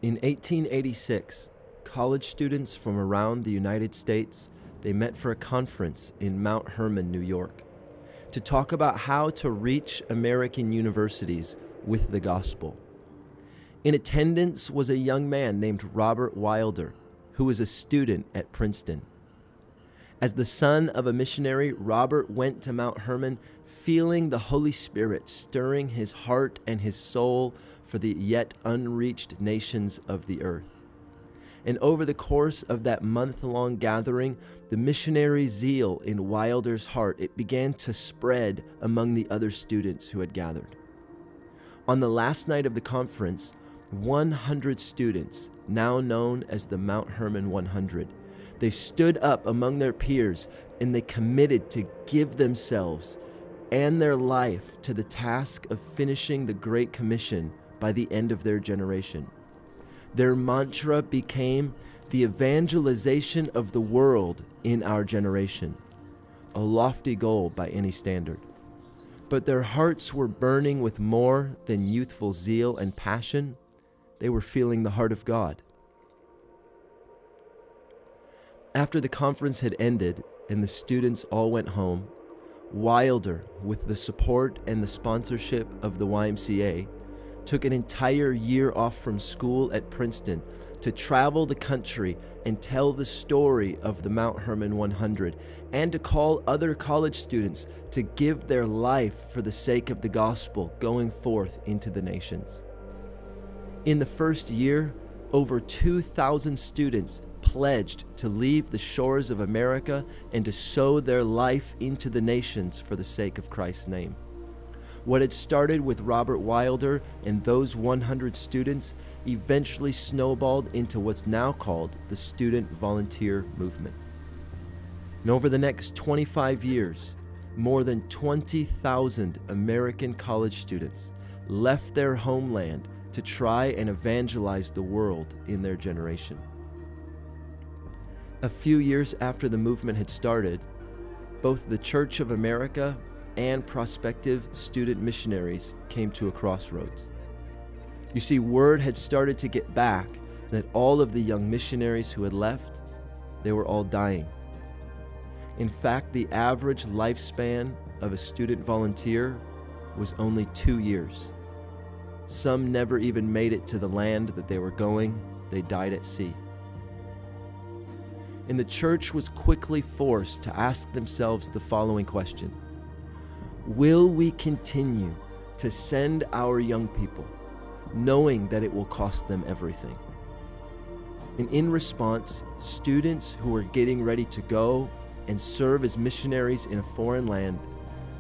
In 1886, college students from around the United States, they met for a conference in Mount Hermon, New York, to talk about how to reach American universities with the gospel. In attendance was a young man named Robert Wilder, who was a student at Princeton. As the son of a missionary, Robert went to Mount Hermon feeling the Holy Spirit stirring his heart and his soul for the yet unreached nations of the earth. And over the course of that month-long gathering, the missionary zeal in Wilder's heart, it began to spread among the other students who had gathered. On the last night of the conference, 100 students, now known as the Mount Hermon 100, they stood up among their peers and they committed to give themselves and their life to the task of finishing the Great Commission by the end of their generation. Their mantra became the evangelization of the world in our generation, a lofty goal by any standard. But their hearts were burning with more than youthful zeal and passion. They were feeling the heart of God. After the conference had ended and the students all went home, Wilder, with the support and the sponsorship of the YMCA, took an entire year off from school at Princeton to travel the country and tell the story of the Mount Hermon 100 and to call other college students to give their life for the sake of the gospel going forth into the nations. In the first year, over 2,000 students pledged to leave the shores of America and to sow their life into the nations for the sake of Christ's name. What had started with Robert Wilder and those 100 students eventually snowballed into what's now called the Student Volunteer Movement. And over the next 25 years, more than 20,000 American college students left their homeland to try and evangelize the world in their generation. A few years after the movement had started, both the Church of America and prospective student missionaries came to a crossroads. You see, word had started to get back that all of the young missionaries who had left, they were all dying. In fact, the average lifespan of a student volunteer was only 2 years. Some never even made it to the land that they were going. They died at sea. And the church was quickly forced to ask themselves the following question: will we continue to send our young people, knowing that it will cost them everything? And in response, students who were getting ready to go and serve as missionaries in a foreign land,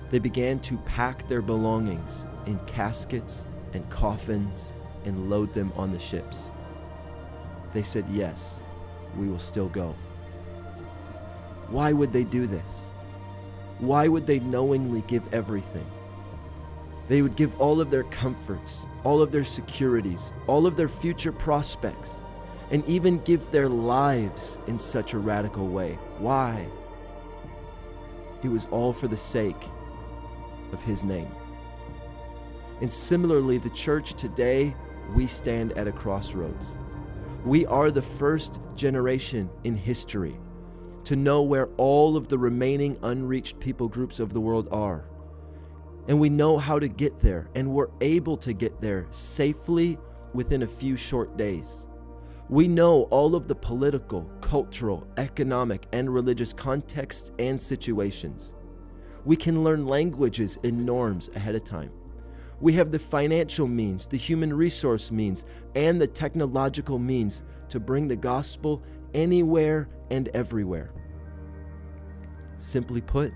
they began to pack their belongings in caskets and coffins and load them on the ships. They said, yes, we will still go. Why would they do this? Why would they knowingly give everything? They would give all of their comforts, all of their securities, all of their future prospects, and even give their lives in such a radical way. Why? It was all for the sake of His name. And similarly, the church today, we stand at a crossroads. We are the first generation in history to know where all of the remaining unreached people groups of the world are. And we know how to get there, and we're able to get there safely within a few short days. We know all of the political, cultural, economic, and religious contexts and situations. We can learn languages and norms ahead of time. We have the financial means, the human resource means, and the technological means to bring the gospel anywhere and everywhere. Simply put,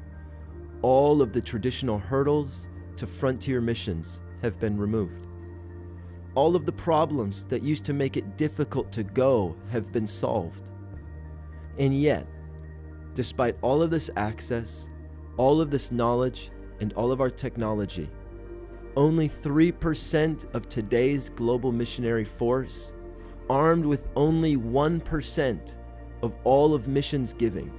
all of the traditional hurdles to frontier missions have been removed. All of the problems that used to make it difficult to go have been solved. And yet, despite all of this access, all of this knowledge, and all of our technology, only 3% of today's global missionary force, armed with only 1% of all of missions giving,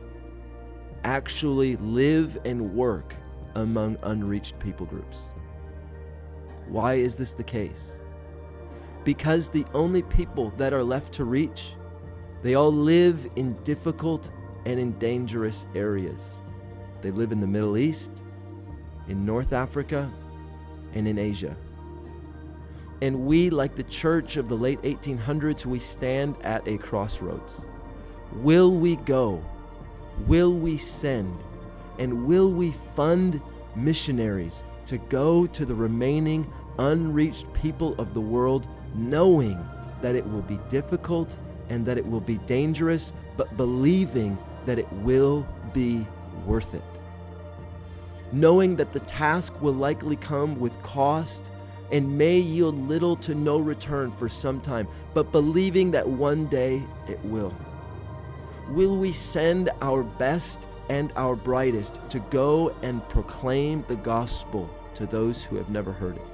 actually live and work among unreached people groups. Why is this the case? because the only people that are left to reach, they all live in difficult and in dangerous areas. They live in the Middle East, in North Africa, and in Asia. And we, like the church of the late 1800s, we stand at a crossroads. Will we go? Will we send? And will we fund missionaries to go to the remaining unreached people of the world, knowing that it will be difficult and that it will be dangerous, but believing that it will be worth it? Knowing that the task will likely come with cost and may yield little to no return for some time, but believing that one day it will. Will we send our best and our brightest to go and proclaim the gospel to those who have never heard it?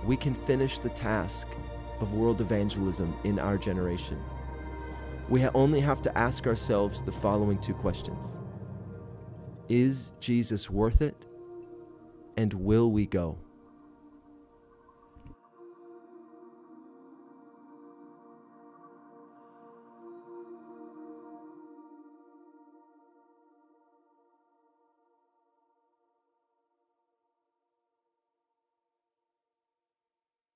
We can finish the task of world evangelism in our generation. We only have to ask ourselves the following two questions. Is Jesus worth it? And will we go?